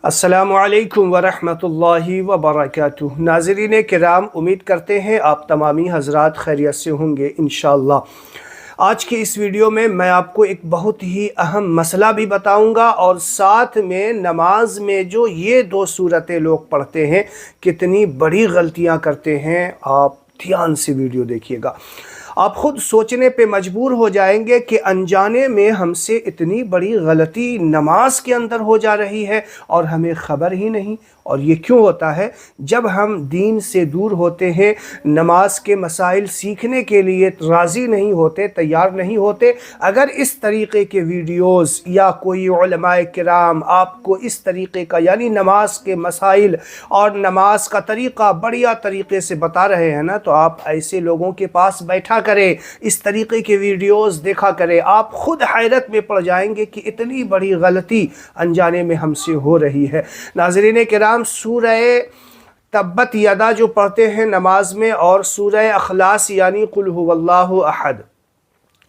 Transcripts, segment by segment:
अस्सलामु अलैकुम वरहमतुल्लाहि वबरकातुहू। नाज़रीन किराम, उम्मीद करते हैं आप तमामी हज़रात खैरियत से होंगे इंशाअल्लाह। आज के इस वीडियो में मैं आपको एक बहुत ही अहम मसला भी बताऊंगा और साथ में नमाज में जो ये दो सूरतें लोग पढ़ते हैं कितनी बड़ी गलतियां करते हैं। आप ध्यान से वीडियो देखिएगा, आप खुद सोचने पे मजबूर हो जाएंगे कि अनजाने में हमसे इतनी बड़ी गलती नमाज के अंदर हो जा रही है और हमें ख़बर ही नहीं। और ये क्यों होता है? जब हम दीन से दूर होते हैं, नमाज के मसाइल सीखने के लिए राज़ी नहीं होते, तैयार नहीं होते। अगर इस तरीक़े के वीडियोस या कोई उलमाए किराम आपको इस तरीक़े का यानी नमाज के मसाइल और नमाज का तरीक़ा बढ़िया तरीक़े से बता रहे हैं ना, तो आप ऐसे लोगों के पास बैठा करें, इस तरीक़े के वीडियोस देखा करें। आप ख़ुद हैरत में पड़ जाएंगे कि इतनी बड़ी गलती अनजाने में हमसे हो रही है। नाज़रीन किराम, सूरह तब्बत यदा जो पढ़ते हैं नमाज में और सूरह अखलास यानी कुल हुवल्लाहु अहद,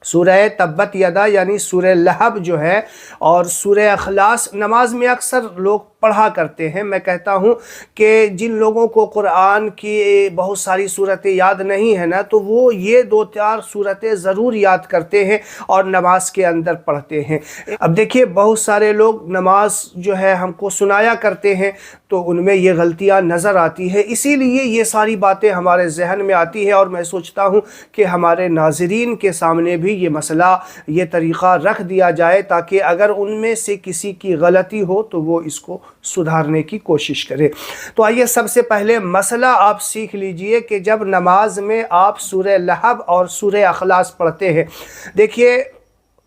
सूरह तब्बत यदा यानी सूरह लहब जो है और सूरह अखलास नमाज में अक्सर लोग पढ़ा करते हैं। मैं कहता हूँ कि जिन लोगों को कुरान की बहुत सारी सूरतें याद नहीं है ना, तो वो ये दो चार सूरतें ज़रूर याद करते हैं और नमाज के अंदर पढ़ते हैं। अब देखिए, बहुत सारे लोग नमाज जो है हमको सुनाया करते हैं तो उनमें ये गलतियाँ नज़र आती है, इसीलिए ये सारी बातें हमारे जहन में आती है। और मैं सोचता हूँ कि हमारे नाज़रीन के सामने भी ये मसला, ये तरीक़ा रख दिया जाए ताकि अगर उनमें से किसी की गलती हो तो वो इसको सुधारने की कोशिश करें। तो आइए सबसे पहले मसला आप सीख लीजिए कि जब नमाज में आप सूरह लहब और सूरह अखलास पढ़ते हैं, देखिए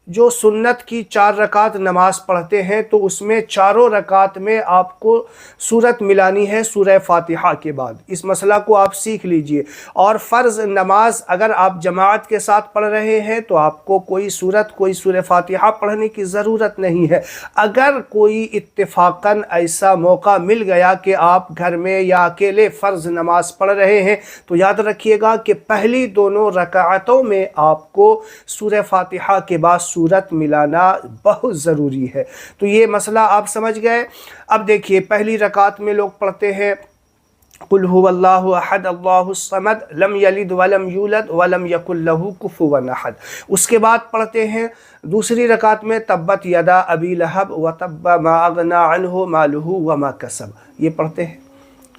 जो सुन्नत की 4 रकात नमाज पढ़ते हैं तो उसमें चारों रकात में आपको सूरत मिलानी है सूरह फातिहा के बाद। इस मसला को आप सीख लीजिए। और फ़र्ज़ नमाज अगर आप जमात के साथ पढ़ रहे हैं तो आपको कोई सूरह फातिहा पढ़ने की ज़रूरत नहीं है। अगर कोई इत्तेफाकन ऐसा मौका मिल गया कि आप घर में या अकेले फ़र्ज़ नमाज पढ़ रहे हैं तो याद रखिएगा कि पहली दोनों रकातों में आपको सूरह फातिहा के बाद सूरत मिलाना बहुत ज़रूरी है। तो ये मसला आप समझ गए। अब देखिए, पहली रकात में लोग पढ़ते हैं कुल हुवल्लाहु अहद अल्लाहुस समद लम यलिद वलम यूलद वलम यकुल लहू कुफुवन अहद। उसके बाद पढ़ते हैं दूसरी रकात में तब्बत यदा अबी लहब व तब्बा मा अगना अन्हु मालुहु व मा कसब, ये पढ़ते हैं।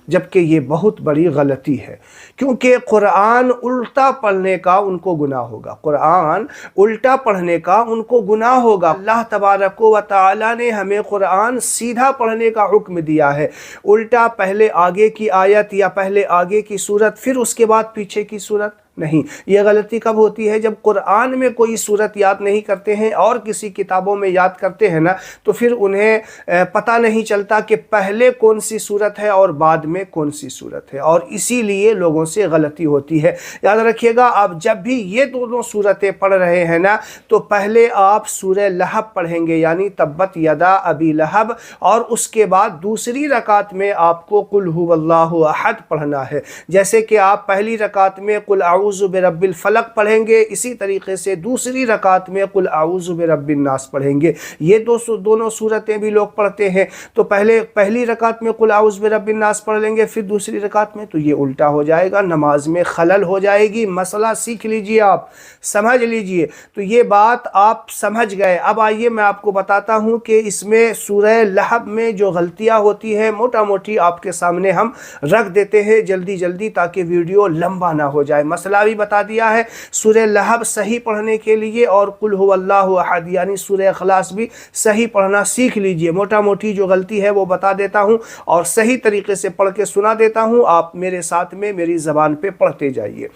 जबकि ये बहुत बड़ी गलती है, क्योंकि कुरान उल्टा पढ़ने का उनको गुनाह होगा। कुरान उल्टा पढ़ने का उनको गुनाह होगा। अल्लाह तबारक व तआला ने हमें कुरान सीधा पढ़ने का हुक्म दिया है। उल्टा पहले आगे की आयत या पहले आगे की सूरत फिर उसके बाद पीछे की सूरत नहीं। यह गलती कब होती है? जब कुरान में कोई सूरत याद नहीं करते हैं और किसी किताबों में याद करते हैं ना, तो फिर उन्हें पता नहीं चलता कि पहले कौन सी सूरत है और बाद में कौन सी सूरत है, और इसीलिए लोगों से गलती होती है। याद रखिएगा, आप जब भी ये दोनों सूरतें पढ़ रहे हैं ना, तो पहले आप सूरह लहब पढ़ेंगे यानी तब्बत यदा अबी लहब, और उसके बाद दूसरी रकात में आपको कुल हुवल्लाहु अहद पढ़ना है। जैसे कि आप पहली रकात में कुल आऊज़ु बिरब्बिल फलक पढ़ेंगे, इसी तरीके से दूसरी रकात में कुल आऊज़ु बिरब्बिन नास पढ़ेंगे। ये दोनों सूरतें भी लोग पढ़ते हैं। तो पहली रकात में कुल आऊज़ु बिरब्बिन नास पढ़ लेंगे, फिर दूसरी रकात में, तो ये उल्टा हो जाएगा, नमाज में खलल हो जाएगी। मसला सीख लीजिए, आप समझ लीजिए। तो ये बात आप समझ गए। अब आइए मैं आपको बताता हूँ कि इसमें सूरह लहब में जो गलतियाँ होती हैं मोटा मोटी आपके सामने हम रख देते हैं जल्दी जल्दी, ताकि वीडियो लंबा ना हो जाए। मसला भी बता दिया है। सूरह लहब सही पढ़ने के लिए और कुल हुवल्लाहु अहद यानी सूरह अखलास भी सही पढ़ना सीख लीजिए। मोटा मोटी जो गलती है वो बता देता हूँ और सही तरीके से पढ़ के सुना देता हूँ। आप मेरे साथ में मेरी ज़बान पे पढ़ते जाइए।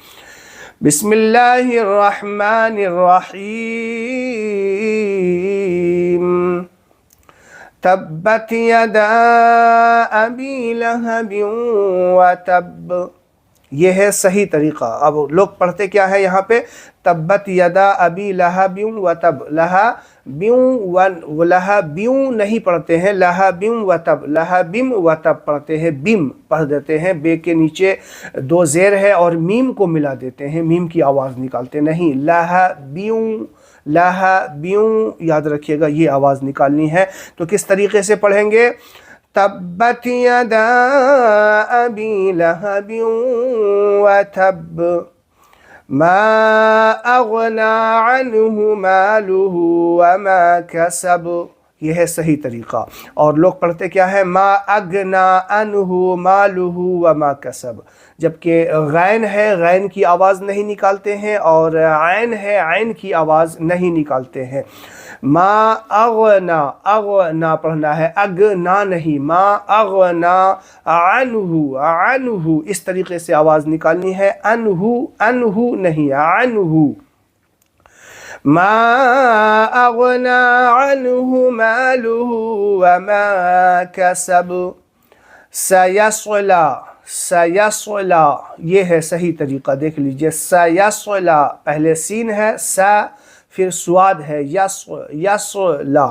बिस्मिल्लाहिर रहमानिर रहीम। तब्बत यदा अबी लहब व तब, ये है सही तरीक़ा। अब लोग पढ़ते क्या है यहाँ पे? तब्बत यदा अबी लहबियों व तब, लहबियों नहीं पढ़ते हैं, लहबियों व तब, लहबिम व तब पढ़ते हैं, बिम पढ़ देते हैं। बे के नीचे 2 ज़ेर है और मीम को मिला देते हैं, मीम की आवाज़ निकालते नहीं। लहबियों, लहबियों, याद रखिएगा ये आवाज़ निकालनी है। तो किस तरीके से पढ़ेंगे? تبت یدا ابی لہب وتب ما اغنا عنہ مالہ وما کسب، یہ ہے صحیح طریقہ۔ اور لوگ پڑھتے کیا ہے؟ ما اغنا عنہ مالہ وما کسب، جبکہ غین ہے غین کی آواز نہیں نکالتے ہیں، اور عین ہے عین کی آواز نہیں نکالتے ہیں۔ ما اغنا، اغنا پڑھنا ہے، اغنا نہیں، ما اغنا عنہ، عنہ اس طریقے سے آواز نکالنی ہے، انہ انہ نہیں، عنہ۔ ما اغنا عنہ مالہ وما کسب سیصلی، سیصلی یہ ہے صحیح طریقہ، دیکھ لیجئے، سیصلی پہلے سین ہے، سا پھر سواد ہے، یصلا۔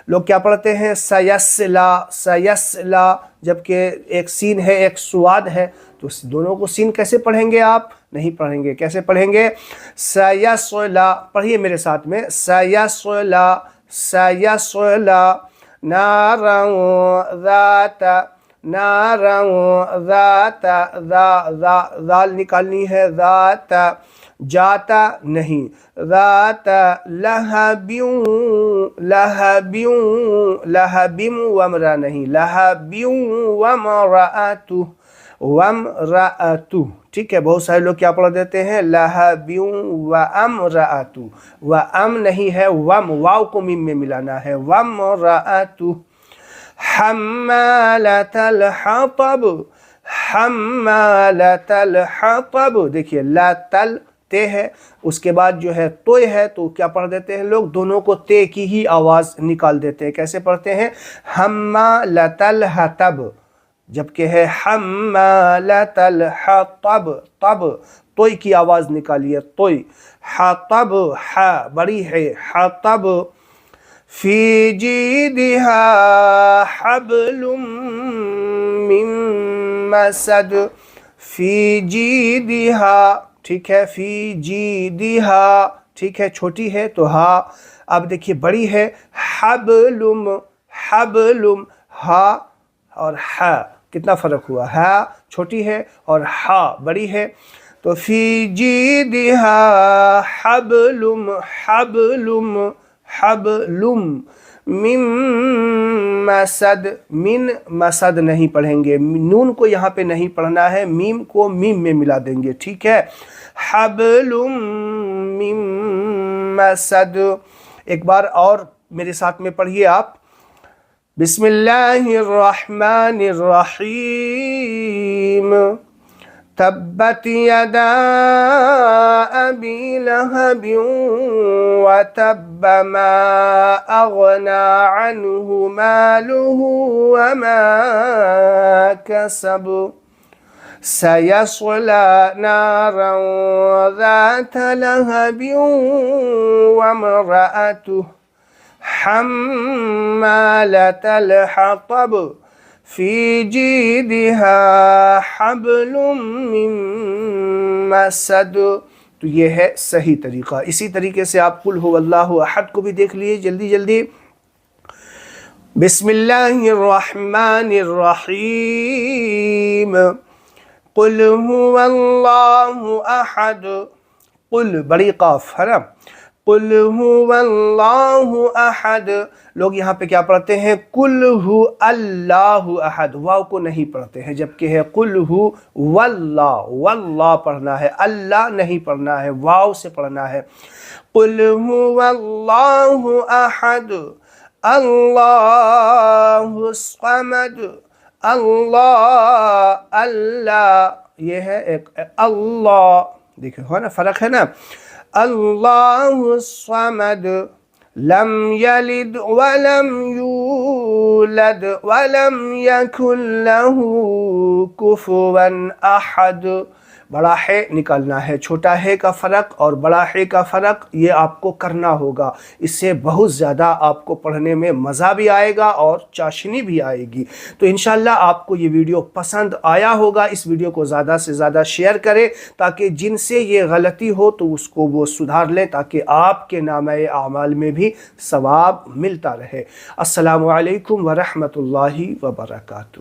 لوگ کیا پڑھتے ہیں؟ سیصلا، سیصلا، جبکہ ایک سین ہے ایک سواد ہے، تو دونوں کو سین کیسے پڑھیں گے آپ؟ نہیں پڑھیں گے، کیسے پڑھیں گے؟ سیصلا، پڑھیے میرے ساتھ میں، سیصلا، سیصلا نارا ذات، نارا ذات، ذال نکالنی ہے، ذات، جاتا نہیں، ذات لہب، لہب، لہب وامرأ نہیں، لہب وامرأتہ، وامرأتہ، ٹھیک ہے؟ بہت سارے لوگ کیا پڑھ دیتے ہیں؟ لہب وامرأتہ، وام نہیں ہے، وام، واو کو میم میں ملانا ہے، وامرأتہ حمالۃ الحطب، حمالۃ الحطب، دیکھیے لا تل تے ہے، اس کے بعد جو ہے توئے ہے، تو کیا پڑھ دیتے ہیں لوگ؟ دونوں کو تے کی ہی آواز نکال دیتے ہیں۔ کیسے پڑھتے ہیں؟ حمالۃ الحطب، جبکہ ہے حمالۃ الحطب، طب توئی کی آواز نکالیے، توئی، حطب، ح بڑی ہے، حطب فی جیدہا حبل من مسد، فی جیدہا، ٹھیک ہے، فی جیدہا، ٹھیک ہے، چھوٹی ہے تو ہا، اب دیکھیے بڑی ہے، حبلم، حبلم، ہا اور ہا کتنا فرق ہوا؟ ہا چھوٹی ہے اور ہا بڑی ہے، تو فی جیدہا حبلم، حبلم، حبلم من مسد، من مسد نہیں پڑھیں گے، نون کو یہاں پہ نہیں پڑھنا ہے، میم کو میم میں ملا دیں گے، ٹھیک ہے؟ حبلم من مسد۔ ایک بار اور میرے ساتھ میں پڑھیے آپ، بسم اللہ الرحمن الرحیم، تبت یدا ابی لہب وتب ما اغنا عنہ مالہ وما کسب سیصلی نارا ذات لہب وامرأتہ حمالۃ الحطب فی جیدہا حبل من مسد۔ تو یہ ہے صحیح طریقہ۔ اسی طریقے سے آپ قل هو اللہ احد کو بھی دیکھ لیے جلدی جلدی، بسم اللہ الرحمن الرحیم، قل هو اللہ احد، قل بڑی قاف ہے نا، قل هو اللہ احد، لوگ یہاں پہ کیا پڑھتے ہیں؟ قل هو اللہ احد، واو کو نہیں پڑھتے ہیں، جبکہ ہے قل هو واللہ، واللہ پڑھنا ہے، اللہ نہیں پڑھنا ہے، واو سے پڑھنا ہے، قل هو اللہ احد اللہ الصمد، اللہ، اللہ یہ ہے ایک اللہ، دیکھیں ہو نا فرق ہے نا، اللہ الصمد لم یلد ولم یولد ولم یکن له کفوا احد، بڑا ہے نکالنا ہے، چھوٹا ہے کا فرق اور بڑا ہے کا فرق یہ آپ کو کرنا ہوگا۔ اس سے بہت زیادہ آپ کو پڑھنے میں مزہ بھی آئے گا اور چاشنی بھی آئے گی۔ تو انشاءاللہ آپ کو یہ ویڈیو پسند آیا ہوگا۔ اس ویڈیو کو زیادہ سے زیادہ شیئر کریں تاکہ جن سے یہ غلطی ہو تو اس کو وہ سدھار لیں، تاکہ آپ کے نامہ اعمال میں بھی ثواب ملتا رہے۔ السلام علیکم ورحمۃ اللہ وبرکاتہ۔